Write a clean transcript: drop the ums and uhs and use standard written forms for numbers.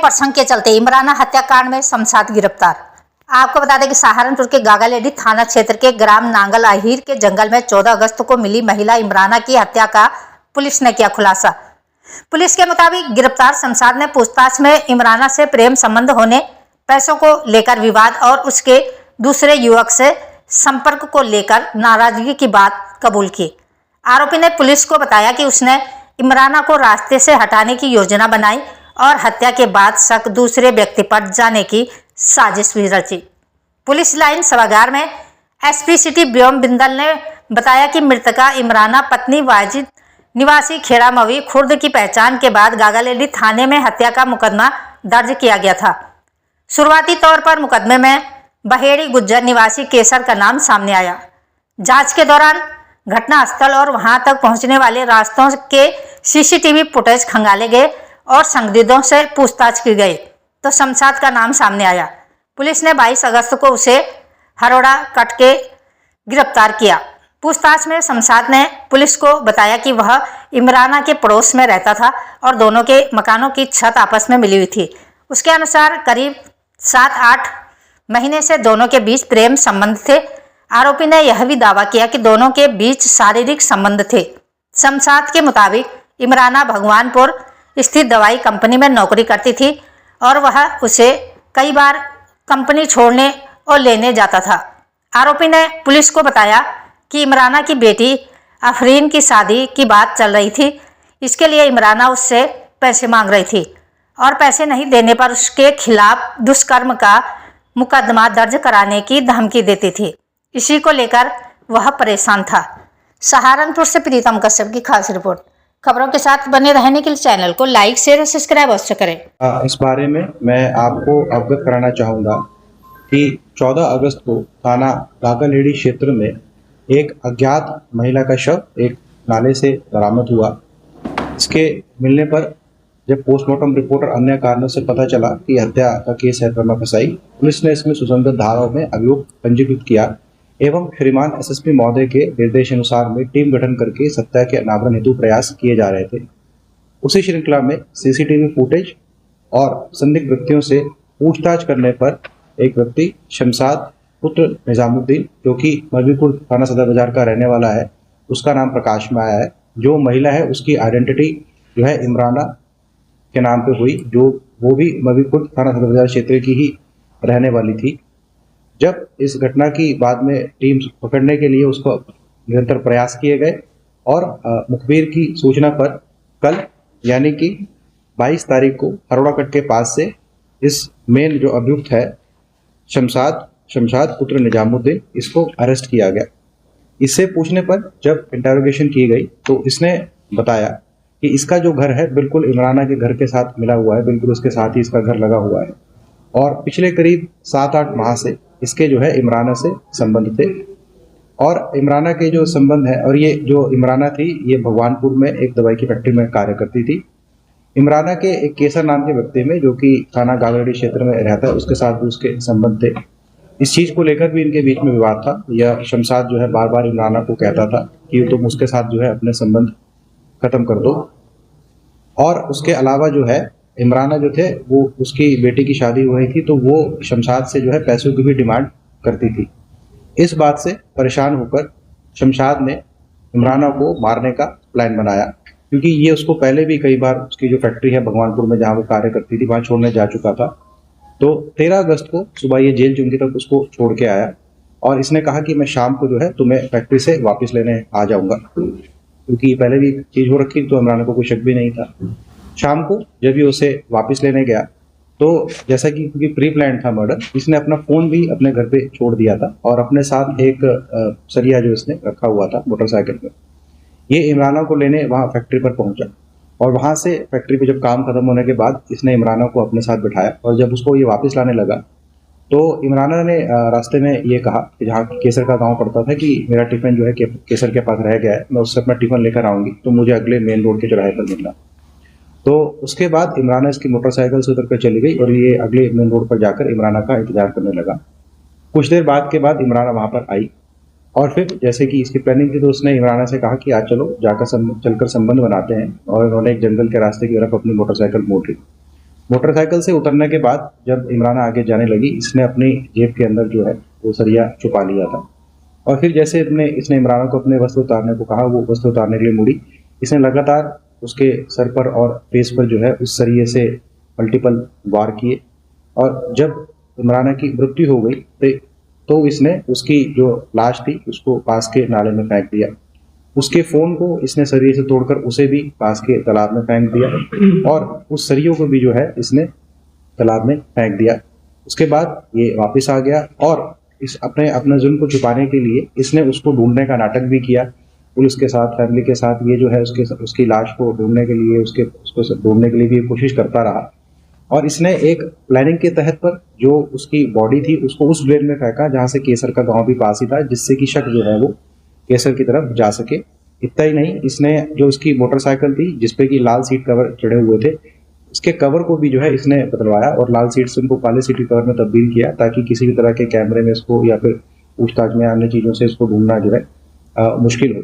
प्रसंग के चलते इमराना हत्याकांड में शमशाद गिरफ्तार। आपको बता दें कि सहारनपुर के गागालेडी थाना क्षेत्र के ग्राम नांगल अहीर के जंगल में 14 अगस्त को मिली महिला इमराना की हत्या का पुलिस ने किया खुलासा। पुलिस के मुताबिक गिरफ्तार शमशाद ने पूछताछ में इमराना से प्रेम संबंध होने, पैसों को लेकर विवाद और उसके दूसरे युवक से संपर्क को लेकर नाराजगी की बात कबूल की। आरोपी ने पुलिस को बताया कि उसने इमराना को रास्ते से हटाने की योजना बनाई और हत्या के बाद शक दूसरे व्यक्ति पर जाने की साजिश भी रची। पुलिस लाइन सभागार में एसपी सिटी व्योम बिंदल ने बताया कि मृतका इमराना पत्नी वाजिद निवासी खेड़ा मवी खुर्द की पहचान के बाद गागालेडी थाने में हत्या का मुकदमा दर्ज किया गया था। शुरुआती तौर पर मुकदमे में बहेड़ी गुज्जर निवासी केसर का नाम सामने आया। जांच के दौरान घटनास्थल और वहां तक पहुंचने वाले रास्तों के सीसीटीवी फुटेज खंगाले गए और संदिग्धों से पूछताछ की गई तो शमशाद का नाम सामने आया। पुलिस ने 22 अगस्त को उसे हरोड़ा कट के गिरफ्तार किया। पूछताछ में शमशाद ने पुलिस को बताया कि वह इमराना के पड़ोस में रहता था और दोनों के मकानों की छत आपस में मिली हुई थी। उसके अनुसार करीब 7-8 महीने से दोनों के बीच प्रेम संबंध थे। आरोपी ने यह भी दावा किया कि दोनों के बीच शारीरिक संबंध थे। शमशाद के मुताबिक इमराना भगवानपुर स्थित दवाई कंपनी में नौकरी करती थी और वह उसे कई बार कंपनी छोड़ने और लेने जाता था। आरोपी ने पुलिस को बताया कि इमराना की बेटी अफरीन की शादी की बात चल रही थी। इसके लिए इमराना उससे पैसे मांग रही थी और पैसे नहीं देने पर उसके खिलाफ दुष्कर्म का मुकदमा दर्ज कराने की धमकी देती थी। इसी को लेकर वह परेशान था। सहारनपुर से प्रीतम कश्यप की खास रिपोर्ट। खबरों के साथ बने रहने के लिए चैनल को लाइक, शेयर और सब्सक्राइब अवश्य करें। इस बारे में मैं आपको अवगत कराना चाहूँगा कि 14 अगस्त को थाना गागालेडी क्षेत्र में एक अज्ञात महिला का शव एक नाले से बरामद हुआ। इसके मिलने पर जब पोस्टमार्टम रिपोर्ट और अन्य कारणों से पता चला कि हत्या का केस है प्रमा फसाई, पुलिस ने इसमें सुसंगत धाराओं में अभियोग पंजीकृत किया एवं श्रीमान एसएसपी महोदय के निर्देशानुसार में टीम गठन करके सत्या के अनावरण हेतु प्रयास किए जा रहे थे। उसी श्रृंखला में सीसीटीवी फुटेज और संदिग्ध व्यक्तियों से पूछताछ करने पर एक व्यक्ति शमशाद पुत्र निजामुद्दीन, जो कि मरवीपुर थाना सदर बाजार का रहने वाला है, उसका नाम प्रकाश में आया है। जो महिला है उसकी आइडेंटिटी जो है इमराना के नाम पे हुई, जो वो भी मरवीपुर थाना सदर बाजार क्षेत्र की ही रहने वाली थी। जब इस घटना की बाद में टीम पकड़ने के लिए उसको निरंतर प्रयास किए गए और मुखबिर की सूचना पर कल यानी कि 22 तारीख को हरोड़ाकट के पास से इस मेन जो अभियुक्त है शमशाद पुत्र निजामुद्दीन, इसको अरेस्ट किया गया। इससे पूछने पर जब इंटरोगेशन की गई तो इसने बताया कि इसका जो घर है बिल्कुल इमराना के घर के साथ मिला हुआ है, बिल्कुल उसके साथ ही इसका घर लगा हुआ है और पिछले करीब 7-8 माह से इसके जो है इमराना से संबंध थे। और इमराना के जो संबंध है, और ये जो इमराना थी ये भगवानपुर में एक दवाई की फैक्ट्री में कार्य करती थी। इमराना के एक केसर नाम के व्यक्ति में, जो कि थाना गागालेडी क्षेत्र में रहता है, उसके साथ भी उसके संबंध थे। इस चीज़ को लेकर भी इनके बीच में विवाद था। यह शमशाद जो है बार बार इमराना को कहता था कि तुम उसके साथ जो है अपने संबंध खत्म कर दो। और उसके अलावा जो है इमराना जो थे वो उसकी बेटी की शादी हो रही थी, तो वो शमशाद से जो है पैसों की भी डिमांड करती थी। इस बात से परेशान होकर शमशाद ने इमराना को मारने का प्लान बनाया, क्योंकि ये उसको पहले भी कई बार उसकी जो फैक्ट्री है भगवानपुर में जहाँ वो कार्य करती थी वहाँ छोड़ने जा चुका था। तो 13 अगस्त को सुबह ये जेल चुंगी तक उसको छोड़ के आया और इसने कहा कि मैं शाम को जो है तुम्हें फैक्ट्री से वापस लेने आ जाऊँगा, क्योंकि पहले भी चीज़ हो रखी तो इमराना को कोई शक भी नहीं था। शाम को जब ये उसे वापस लेने गया तो जैसा कि क्योंकि प्री प्लान था मर्डर, इसने अपना फ़ोन भी अपने घर पे छोड़ दिया था और अपने साथ एक सरिया जो इसने रखा हुआ था मोटरसाइकिल में, ये इमराना को लेने वहाँ फैक्ट्री पर पहुँचा और वहाँ से फैक्ट्री पे जब काम खत्म होने के बाद इसने इमराना को अपने साथ बिठाया और जब उसको ये वापस लाने लगा तो इमराना ने रास्ते में ये कहा कि जहाँ केसर का गाँव पड़ता था कि मेरा टिफ़िन जो है केसर के पास रह गया है, मैं उससे अपना टिफ़िन लेकर आऊँगी तो मुझे अगले मेन रोड के चौराहे पर मिलना। तो उसके बाद इमराना इसकी मोटरसाइकिल से उतर कर चली गई और ये अगले मेन रोड पर जाकर इमराना का इंतजार करने लगा। कुछ देर बाद के बाद इमराना वहाँ पर आई और फिर जैसे कि इसकी प्लानिंग थी तो उसने इमराना से कहा कि आज चलो जाकर चलकर संबंध बनाते हैं, और उन्होंने एक जंगल के रास्ते की तरफ अपनी मोटरसाइकिल मोड़ ली। मोटरसाइकिल से उतरने के बाद जब इमराना आगे जाने लगी, इसने अपनी जेब के अंदर जो है वो सरिया छुपा लिया था। और फिर जैसे इसने इमराना को अपने वस्त्र उतारने को कहा, वो वस्त्र उतारने के लिए मुड़ी। इसने लगातार उसके सर पर और फेस पर जो है उस सरिये से मल्टीपल वार किए। और जब इमराना की मृत्यु हो गई तो इसने उसकी जो लाश थी उसको पास के नाले में फेंक दिया। उसके फ़ोन को इसने सरिये से तोड़कर उसे भी पास के तालाब में फेंक दिया और उस सरियों को भी जो है इसने तालाब में फेंक दिया। उसके बाद ये वापस आ गया और इस अपने जुल्म को छुपाने के लिए इसने उसको ढूंढने का नाटक भी किया। पुलिस के साथ, फैमिली के साथ ये जो है उसकी लाश को ढूंढने के लिए उसको ढूंढने के लिए भी कोशिश करता रहा। और इसने एक प्लानिंग के तहत पर जो उसकी बॉडी थी उसको उस ड्रेन में फेंका जहाँ से केसर का गाँव भी पास ही था, जिससे कि शक जो है वो केसर की तरफ जा सके। इतना ही नहीं, इसने जो उसकी मोटरसाइकिल थी जिसपे कि लाल सीट कवर चढ़े हुए थे, उसके कवर को भी जो है इसने बदलवाया और लाल सीट से उनको काले सीट कवर में तब्दील किया, ताकि किसी भी तरह के कैमरे में इसको या फिर पूछताछ में अन्य चीज़ों से इसको ढूंढना जो है मुश्किल हो।